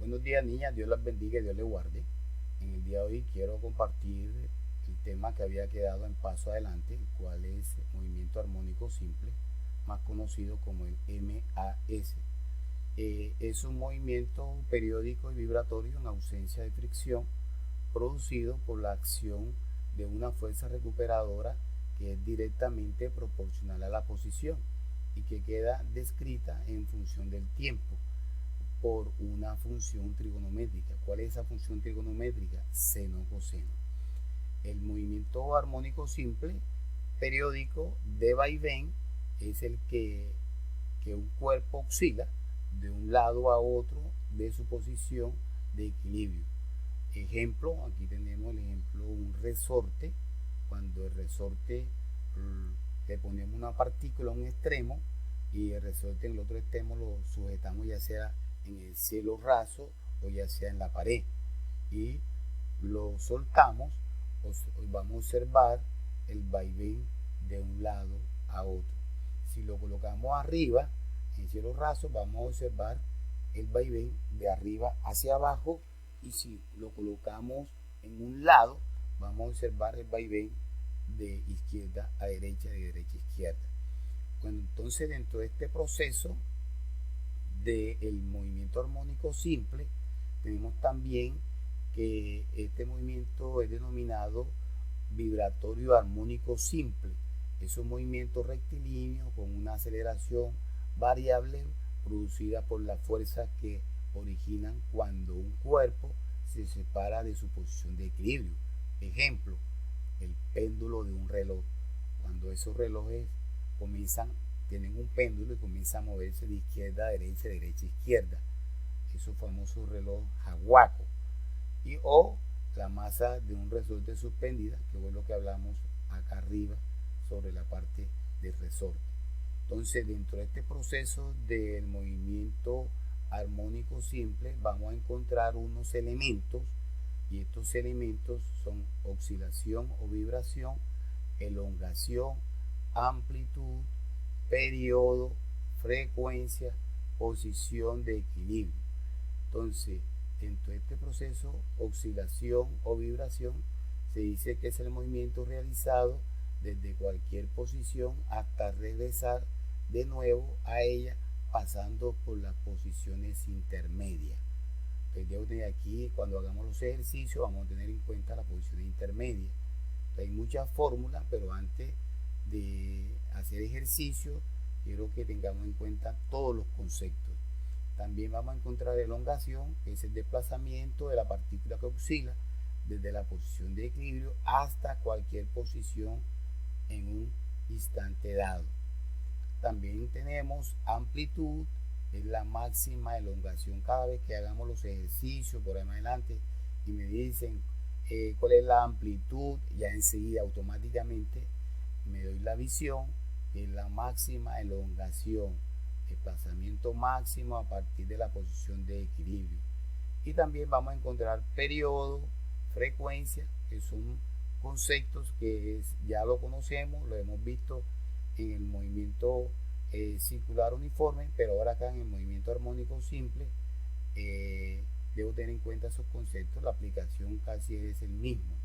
Buenos días, niñas, Dios las bendiga y Dios les guarde. En el día de hoy quiero compartir el tema que había quedado en paso adelante, el cual es movimiento armónico simple, más conocido como el MAS. Es un movimiento periódico y vibratorio en ausencia de fricción, producido por la acción de una fuerza recuperadora que es directamente proporcional a la posición y que queda descrita en función del tiempo por una función trigonométrica. ¿Cuál es esa función trigonométrica? Seno coseno. El movimiento armónico simple periódico de vaivén es el que un cuerpo oscila de un lado a otro de su posición de equilibrio. Ejemplo, aquí tenemos el ejemplo, un resorte. Cuando el resorte le ponemos una partícula a un extremo y el resorte en el otro extremo lo sujetamos ya sea en el cielo raso o ya sea en la pared y lo soltamos, vamos a observar el vaivén de un lado a otro. Si lo colocamos arriba en cielo raso, vamos a observar el vaivén de arriba hacia abajo, y si lo colocamos en un lado, vamos a observar el vaivén de izquierda a derecha, de derecha a izquierda. Bueno, entonces dentro de este proceso del movimiento armónico simple, tenemos también que este movimiento es denominado vibratorio armónico simple. Es un movimiento rectilíneo con una aceleración variable producida por las fuerzas que originan cuando un cuerpo se separa de su posición de equilibrio. Ejemplo, el péndulo de un reloj. Cuando esos relojes tienen un péndulo y comienzan a moverse de izquierda a derecha, de derecha a izquierda. Esos famosos reloj jaguaco. O la masa de un resorte suspendida, que fue lo que hablamos acá arriba sobre la parte del resorte. Entonces, dentro de este proceso del movimiento armónico simple, vamos a encontrar unos elementos, y estos elementos son oscilación o vibración, elongación, amplitud, periodo, frecuencia, posición de equilibrio. Entonces, dentro de este proceso, oscilación o vibración, se dice que es el movimiento realizado desde cualquier posición hasta regresar de nuevo a ella, pasando por las posiciones intermedias. Entonces, aquí, cuando hagamos los ejercicios, vamos a tener en cuenta la posición intermedia. Hay muchas fórmulas, pero antes de hacer ejercicio, quiero que tengamos en cuenta todos los conceptos. También vamos a encontrar elongación, que es el desplazamiento de la partícula que oscila desde la posición de equilibrio hasta cualquier posición en un instante dado. También tenemos amplitud, es la máxima elongación. Cada vez que hagamos los ejercicios por ahí más adelante y me dicen cuál es la amplitud, ya enseguida automáticamente me doy la visión, que es la máxima elongación, desplazamiento máximo a partir de la posición de equilibrio. Y también vamos a encontrar periodo, frecuencia, que son conceptos que ya lo conocemos, lo hemos visto en el movimiento circular uniforme, pero ahora acá en el movimiento armónico simple debo tener en cuenta esos conceptos. La aplicación casi es el mismo.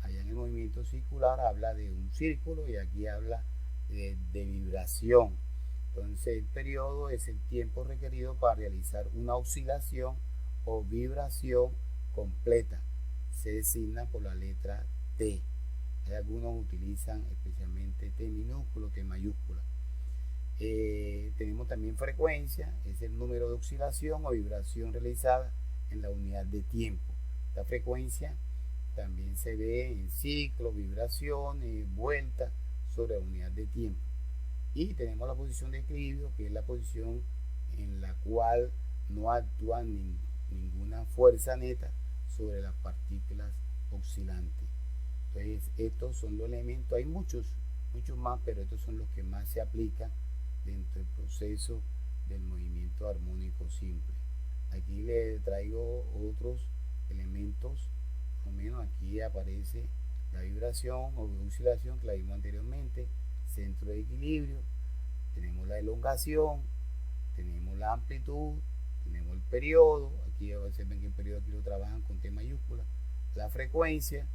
Allá en el movimiento circular habla de un círculo y aquí habla de vibración. Entonces el periodo es el tiempo requerido para realizar una oscilación o vibración completa. Se designa por la letra T. Algunos utilizan especialmente T minúsculo, T mayúscula. Tenemos también frecuencia, es el número de oscilación o vibración realizada en la unidad de tiempo. Esta frecuencia también se ve en ciclos, vibraciones, vueltas sobre la unidad de tiempo. Y tenemos la posición de equilibrio, que es la posición en la cual no actúa ninguna fuerza neta sobre las partículas oscilantes. Entonces, estos son los elementos, hay muchos más, pero estos son los que más se aplican dentro del proceso del movimiento armónico simple. Aquí le traigo otros elementos, por lo menos aquí aparece la vibración o oscilación que la vimos anteriormente, centro de equilibrio, tenemos la elongación, tenemos la amplitud, tenemos el periodo, aquí observen que el periodo aquí lo trabajan con T mayúscula, la frecuencia,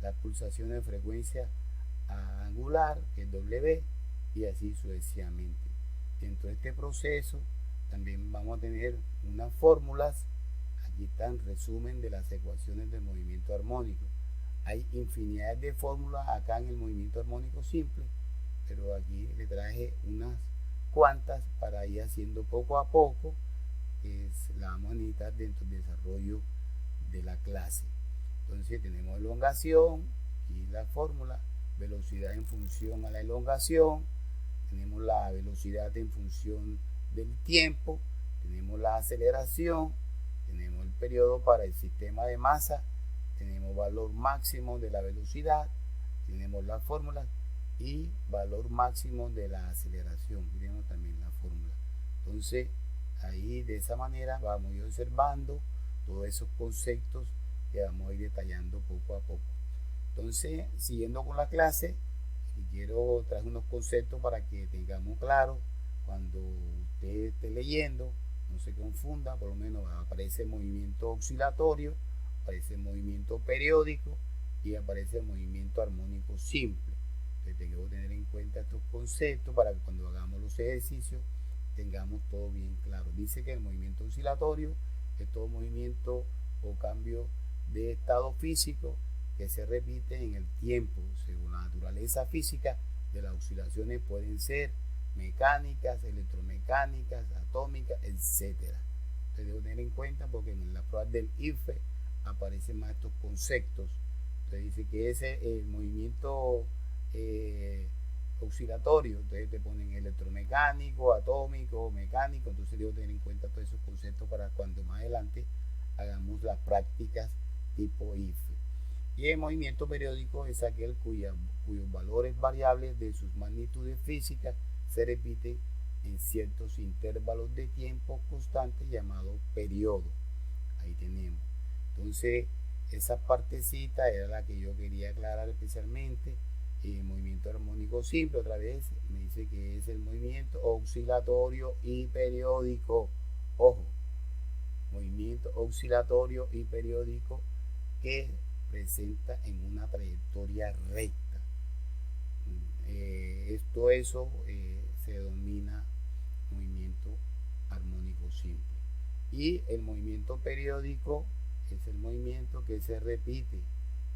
las pulsaciones de frecuencia angular, que es W, y así sucesivamente. Dentro de este proceso también vamos a tener unas fórmulas. Aquí están resumen de las ecuaciones del movimiento armónico. Hay infinidad de fórmulas acá en el movimiento armónico simple, pero aquí le traje unas cuantas para ir haciendo poco a poco, que la vamos a necesitar dentro del desarrollo de la clase. Entonces tenemos elongación, y la fórmula, velocidad en función a la elongación, tenemos la velocidad en función del tiempo, tenemos la aceleración, tenemos el periodo para el sistema de masa, tenemos valor máximo de la velocidad, tenemos la fórmula y valor máximo de la aceleración, tenemos también la fórmula. Entonces ahí de esa manera vamos a ir observando todos esos conceptos que vamos a ir detallando poco a poco. Entonces, siguiendo con la clase, quiero traer unos conceptos para que tengamos claro cuando usted esté leyendo, no se confunda. Por lo menos aparece movimiento oscilatorio, aparece movimiento periódico y aparece movimiento armónico simple. Entonces tengo que tener en cuenta estos conceptos para que cuando hagamos los ejercicios tengamos todo bien claro. Dice que el movimiento oscilatorio es todo movimiento o cambio de estado físico que se repite en el tiempo. Según la naturaleza física de las oscilaciones pueden ser mecánicas, electromecánicas, atómicas, etc. Entonces debo tener en cuenta porque en las pruebas del IFE aparecen más estos conceptos. Entonces dice que ese el movimiento oscilatorio, entonces te ponen electromecánico, atómico, mecánico. Entonces debo tener en cuenta todos esos conceptos para cuando más adelante hagamos las prácticas tipo IFE. Y el movimiento periódico es aquel cuyos valores variables de sus magnitudes físicas se repiten en ciertos intervalos de tiempo constantes llamados periodo. Ahí tenemos. Entonces, esa partecita era la que yo quería aclarar especialmente. El movimiento armónico simple, otra vez, me dice que es el movimiento oscilatorio y periódico. Ojo, movimiento oscilatorio y periódico que presenta en una trayectoria recta. Eso se denomina movimiento armónico simple. Y el movimiento periódico es el movimiento que se repite,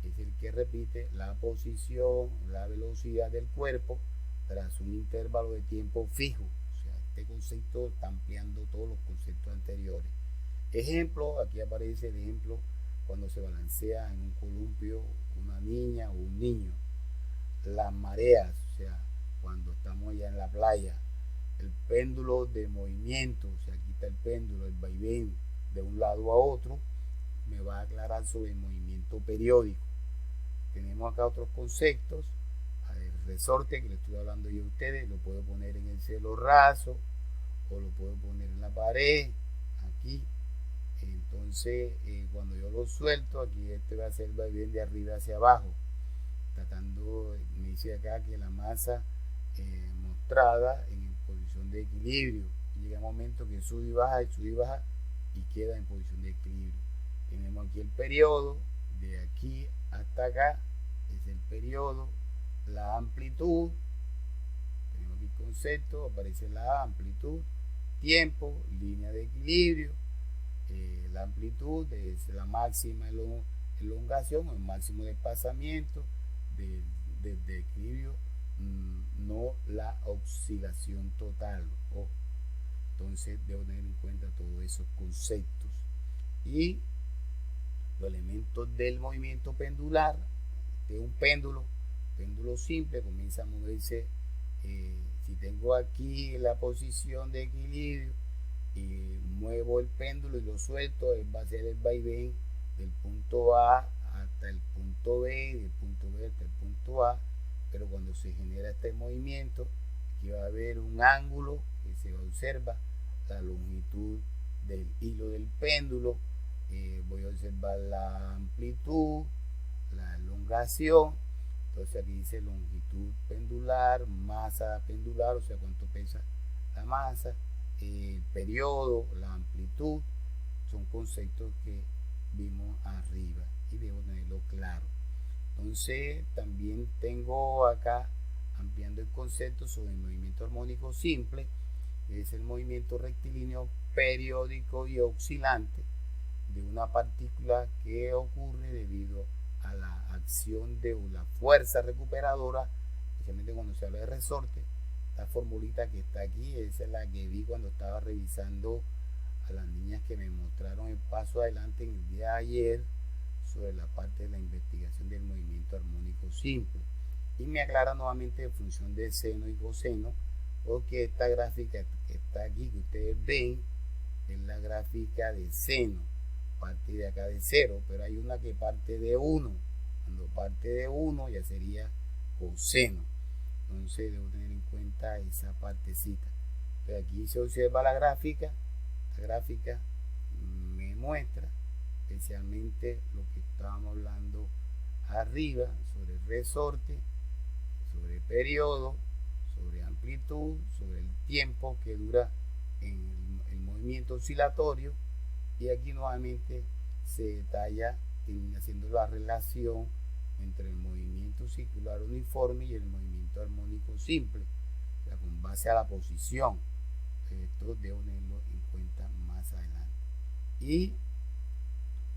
es el que repite la posición, la velocidad del cuerpo tras un intervalo de tiempo fijo. O sea, este concepto está ampliando todos los conceptos anteriores. Ejemplo, aquí aparece el ejemplo cuando se balancea en un columpio una niña o un niño. Las mareas, o sea, cuando estamos allá en la playa, el péndulo de movimiento, o sea, aquí está el péndulo, el vaivén de un lado a otro, me va a aclarar sobre el movimiento periódico. Tenemos acá otros conceptos, el resorte que le estoy hablando yo a ustedes, lo puedo poner en el cielo raso o lo puedo poner en la pared, aquí. Entonces, cuando yo lo suelto, aquí este va a ser el vaivén de arriba hacia abajo, tratando, me dice acá que la masa mostrada en posición de equilibrio, llega un momento que sube y baja y queda en posición de equilibrio. Tenemos aquí el periodo, de aquí hasta acá es el periodo, la amplitud, tenemos aquí el concepto, aparece la amplitud, tiempo, línea de equilibrio. La amplitud es la máxima elongación o el máximo desplazamiento de equilibrio, no la oscilación total. Entonces debo tener en cuenta todos esos conceptos. Y los elementos del movimiento pendular, de un péndulo simple, comienza a moverse. Si tengo aquí la posición de equilibrio y muevo el péndulo y lo suelto, va a ser el vaivén del punto A hasta el punto B y del punto B hasta el punto A. Pero cuando se genera este movimiento, aquí va a haber un ángulo que se observa, la longitud del hilo del péndulo, voy a observar la amplitud, la elongación. Entonces aquí dice longitud pendular, masa pendular, o sea cuánto pesa la masa, el periodo, la amplitud, son conceptos que vimos arriba y debo tenerlo claro. Entonces también tengo acá ampliando el concepto sobre el movimiento armónico simple, que es el movimiento rectilíneo periódico y oscilante de una partícula que ocurre debido a la acción de la fuerza recuperadora, especialmente cuando se habla de resorte. Esta formulita que está aquí, esa es la que vi cuando estaba revisando a las niñas que me mostraron el paso adelante en el día de ayer sobre la parte de la investigación del movimiento armónico simple. Y me aclara nuevamente en función de seno y coseno, porque esta gráfica que está aquí, que ustedes ven, es la gráfica de seno, parte de acá de 0, pero hay una que parte de 1. Cuando parte de 1 ya sería coseno. Entonces debo tener en cuenta esa partecita. Pero aquí se observa la gráfica. La gráfica me muestra especialmente lo que estábamos hablando arriba sobre el resorte, sobre el periodo, sobre amplitud, sobre el tiempo que dura en el movimiento oscilatorio, y aquí nuevamente se detalla haciendo la relación entre el movimiento circular uniforme y el movimiento armónico simple, o sea, con base a la posición. Esto debo tenerlo en cuenta más adelante. Y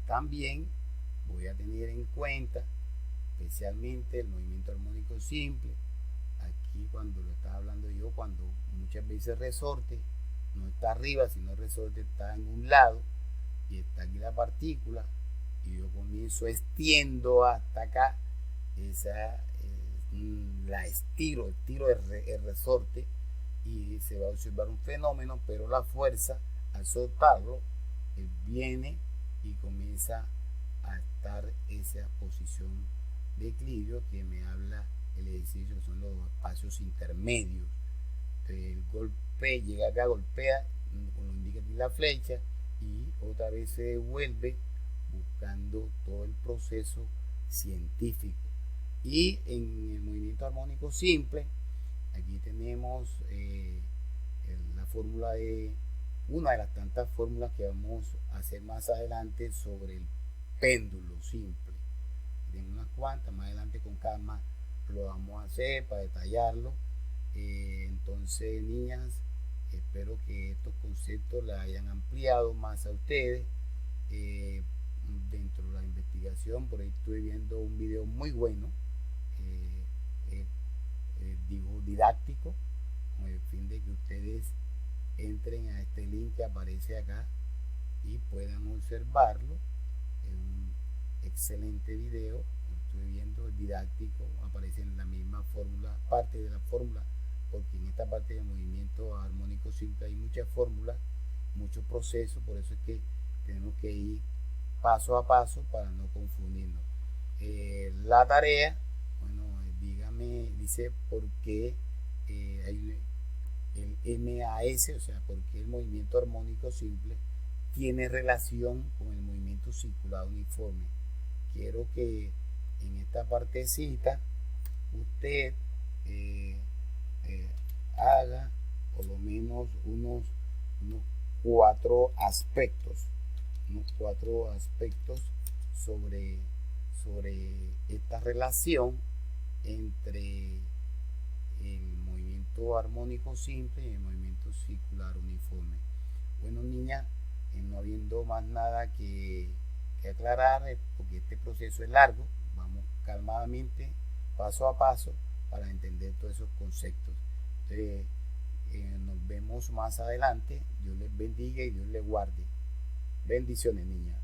también voy a tener en cuenta especialmente el movimiento armónico simple. Aquí cuando lo estaba hablando yo, cuando muchas veces resorte no está arriba, sino el resorte está en un lado y está aquí la partícula, y yo comienzo, extiendo hasta acá, esa la estiro el resorte, y se va a observar un fenómeno, pero la fuerza al soltarlo viene y comienza a estar esa posición de equilibrio que me habla el ejercicio, son los espacios intermedios. El golpe llega acá, golpea, como indica aquí la flecha, y otra vez se devuelve buscando todo el proceso científico. Y en el movimiento armónico simple, aquí tenemos la fórmula de una de las tantas fórmulas que vamos a hacer más adelante sobre el péndulo simple. Tengo unas cuantas, más adelante con calma lo vamos a hacer para detallarlo. Entonces, niñas, espero que estos conceptos la hayan ampliado más a ustedes. Dentro de la investigación, por ahí estoy viendo un video muy bueno, digo didáctico, con el fin de que ustedes entren a este link que aparece acá y puedan observarlo. Es un excelente video, estoy viendo el didáctico, aparece en la misma fórmula, parte de la fórmula, porque en esta parte de movimiento armónico simple hay muchas fórmulas, muchos procesos, por eso es que tenemos que ir paso a paso para no confundirnos. La tarea, bueno, dígame, dice por qué hay el MAS, o sea, por qué el movimiento armónico simple tiene relación con el movimiento circular uniforme. Quiero que en esta partecita usted haga por lo menos unos cuatro aspectos sobre esta relación entre el movimiento armónico simple y el movimiento circular uniforme. Bueno, niña, no habiendo más nada que aclarar, porque este proceso es largo, vamos calmadamente, paso a paso, para entender todos esos conceptos. Entonces, nos vemos más adelante. Dios les bendiga y Dios les guarde. Bendiciones, niña.